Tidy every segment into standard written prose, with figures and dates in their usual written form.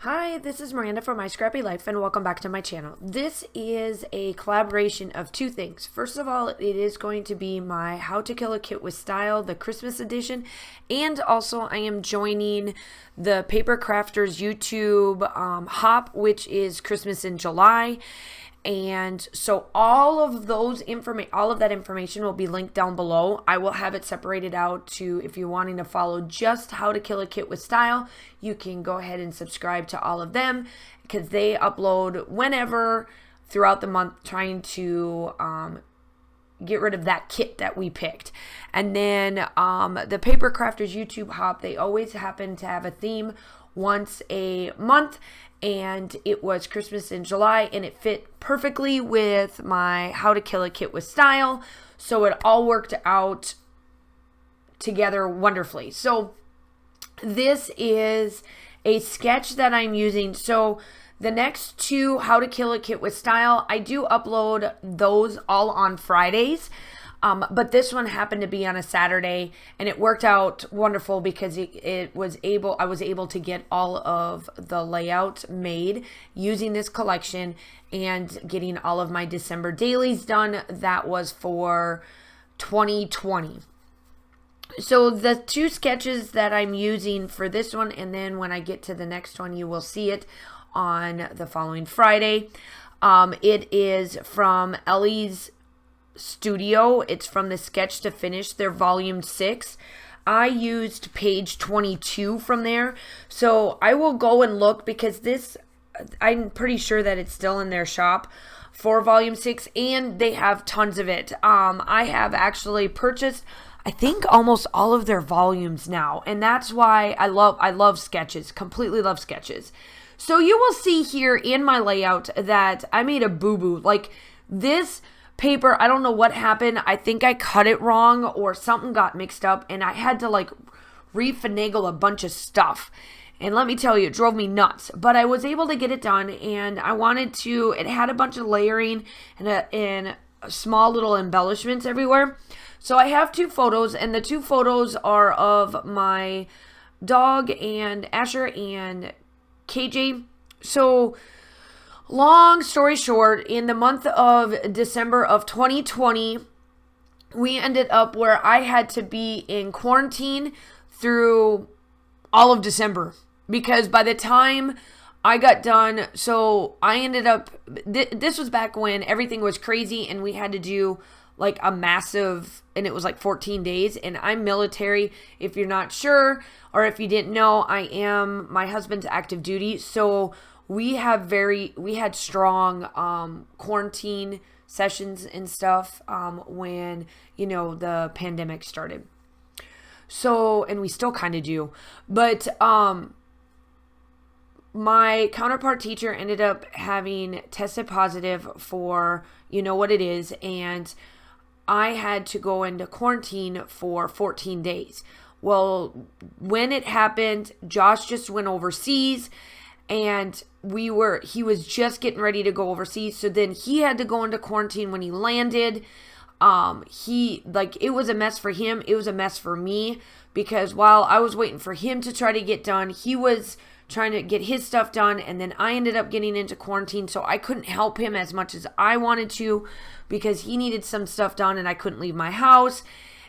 Hi, this is Miranda from My Scrappy Life and welcome back to my channel. This is a collaboration of two things. First of all, it is going to be my How to Kill a Kit with Style, the Christmas edition, and also I am joining the PaperCrafters YouTube hop, which is Christmas in July. And so all of that information will be linked down below. I will have it separated out to, if you're wanting to follow just How to Kill a Kit with Style, you can go ahead and subscribe to all of them because they upload whenever throughout the month, trying to get rid of that kit that we picked. And then the PaperCrafters YouTube hop, they always happen to have a theme once a month, and it was Christmas in July, and it fit perfectly with my How to Kill a Kit with Style, so it all worked out together wonderfully. So this is a sketch that I'm using. So the next two How to Kill a Kit with Style, I do upload those all on Fridays. But this one happened to be on a Saturday, and it worked out wonderful because I was able to get all of the layout made using this collection and getting all of my December dailies done. That was for 2020. So the two sketches that I'm using for this one, and then when I get to the next one, you will see it on the following Friday. It is from Ellie's Studio. It's from the Sketch to Finish, their volume 6. I used page 22 from there, so I will go and look because this, I'm pretty sure that it's still in their shop for volume 6, and they have tons of it. I have actually purchased, I think, almost all of their volumes now, and that's why I love sketches, completely love sketches. So you will see here in my layout that I made a boo-boo. Like, this paper, I don't know what happened. I think I cut it wrong or something got mixed up, and I had to like refinagle a bunch of stuff. And let me tell you, it drove me nuts. But I was able to get it done, and I wanted to, it had a bunch of layering and small little embellishments everywhere. So I have two photos, and the two photos are of my dog and Asher and KJ. So long story short, in the month of December of 2020, we ended up where I had to be in quarantine through all of December because by the time I got done, so I ended up, this was back when everything was crazy and we had to do like a massive, and it was like 14 days, and I'm military. If you're not sure, or if you didn't know, I am my husband's active duty, so we had strong quarantine sessions and stuff when, you know, the pandemic started. So, and we still kind of do. But my counterpart teacher ended up having tested positive for, you know what it is, and I had to go into quarantine for 14 days. Well, when it happened, Josh just went overseas, and he was just getting ready to go overseas. So then he had to go into quarantine when he landed. It was a mess for him. It was a mess for me because while I was waiting for him to try to get done, he was trying to get his stuff done. And then I ended up getting into quarantine. So I couldn't help him as much as I wanted to because he needed some stuff done and I couldn't leave my house.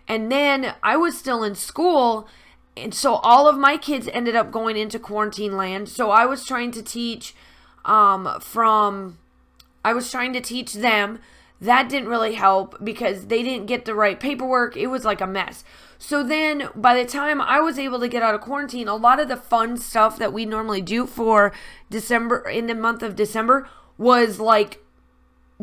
And then I was still in school. And so all of my kids ended up going into quarantine land. So I was trying to teach them. That didn't really help because they didn't get the right paperwork. It was like a mess. So then by the time I was able to get out of quarantine, a lot of the fun stuff that we normally do for December, in the month of December, was like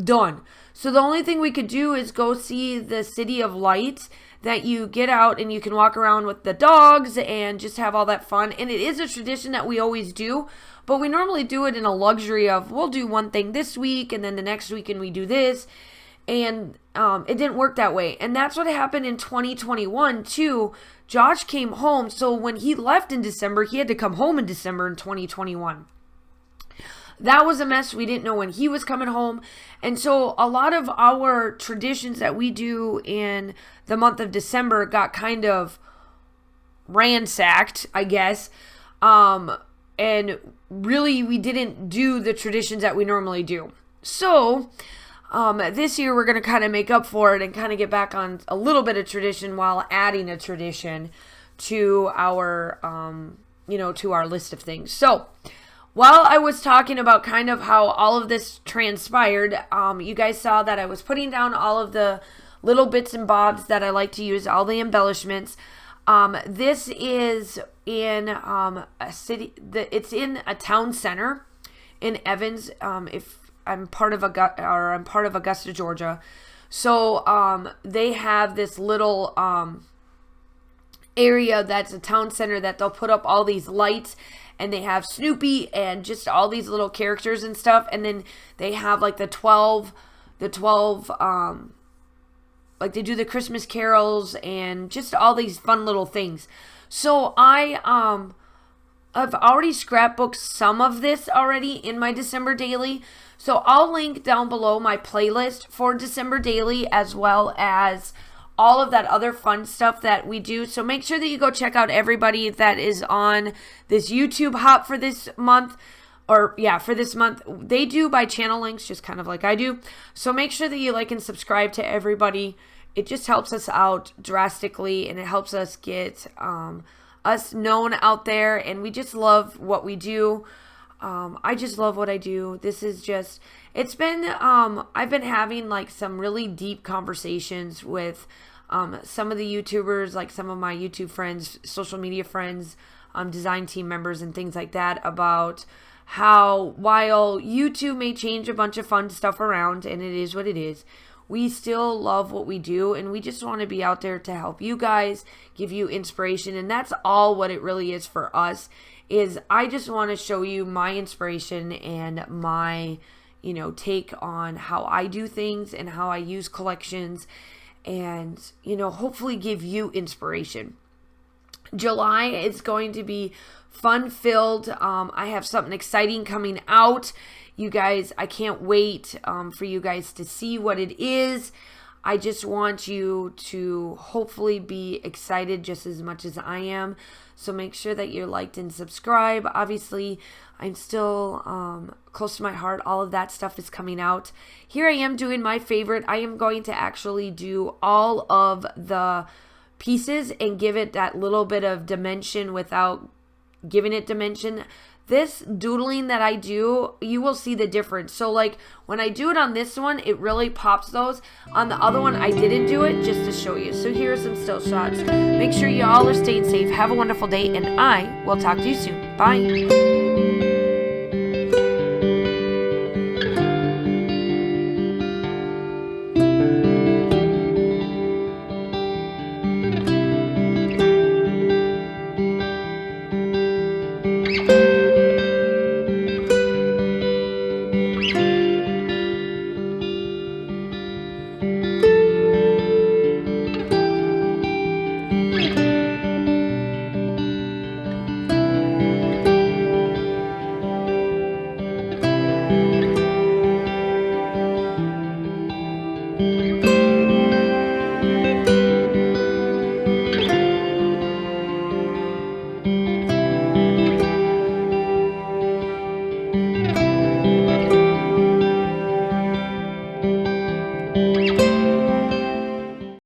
done. So the only thing we could do is go see the City of Lights, that you get out and you can walk around with the dogs and just have all that fun. And it is a tradition that we always do, but we normally do it in a luxury of, we'll do one thing this week and then the next weekend we do this. And it didn't work that way. And that's what happened in 2021 too. Josh came home. So when he left in December, he had to come home in December in 2021. That was a mess. We didn't know when he was coming home. And so a lot of our traditions that we do in the month of December got kind of ransacked, I guess. and really we didn't do the traditions that we normally do. So this year we're going to kind of make up for it and kind of get back on a little bit of tradition while adding a tradition to our, to our list of things. So while I was talking about kind of how all of this transpired, you guys saw that I was putting down all of the little bits and bobs that I like to use, all the embellishments. This is in a city, it's in a town center in Evans. If I'm part of Augusta, Georgia. So they have this little area that's a town center that they'll put up all these lights, and they have Snoopy and just all these little characters and stuff. And then they have like the 12 like they do the Christmas carols and just all these fun little things. So I've already scrapbooked some of this already in my December daily. So I'll link down below my playlist for December daily, as well as all of that other fun stuff that we do. So make sure that you go check out everybody that is on this YouTube hop for this month. For this month. They do by channel links, just kind of like I do. So make sure that you like and subscribe to everybody. It just helps us out drastically, and it helps us get us known out there, and we just love what we do. I just love what I do. This is just, it's been, I've been having like some really deep conversations with some of the YouTubers, like some of my YouTube friends, social media friends, design team members and things like that, about how while YouTube may change a bunch of fun stuff around, and it is what it is, we still love what we do, and we just want to be out there to help you guys, give you inspiration, and that's all what it really is for us. Is I just want to show you my inspiration and my, take on how I do things and how I use collections, and, hopefully give you inspiration. July is going to be fun-filled. I have something exciting coming out. You guys, I can't wait for you guys to see what it is. I just want you to hopefully be excited just as much as I am. So make sure that you're liked and subscribe. Obviously, I'm still close to my heart. All of that stuff is coming out. Here I am doing my favorite. I am going to actually do all of the pieces and give it that little bit of dimension without giving it dimension. This doodling that I do, you will see the difference. So like when I do it on this one, it really pops those. On the other one, I didn't do it, just to show you. So here are some still shots. Make sure you all are staying safe. Have a wonderful day, and I will talk to you soon. Bye.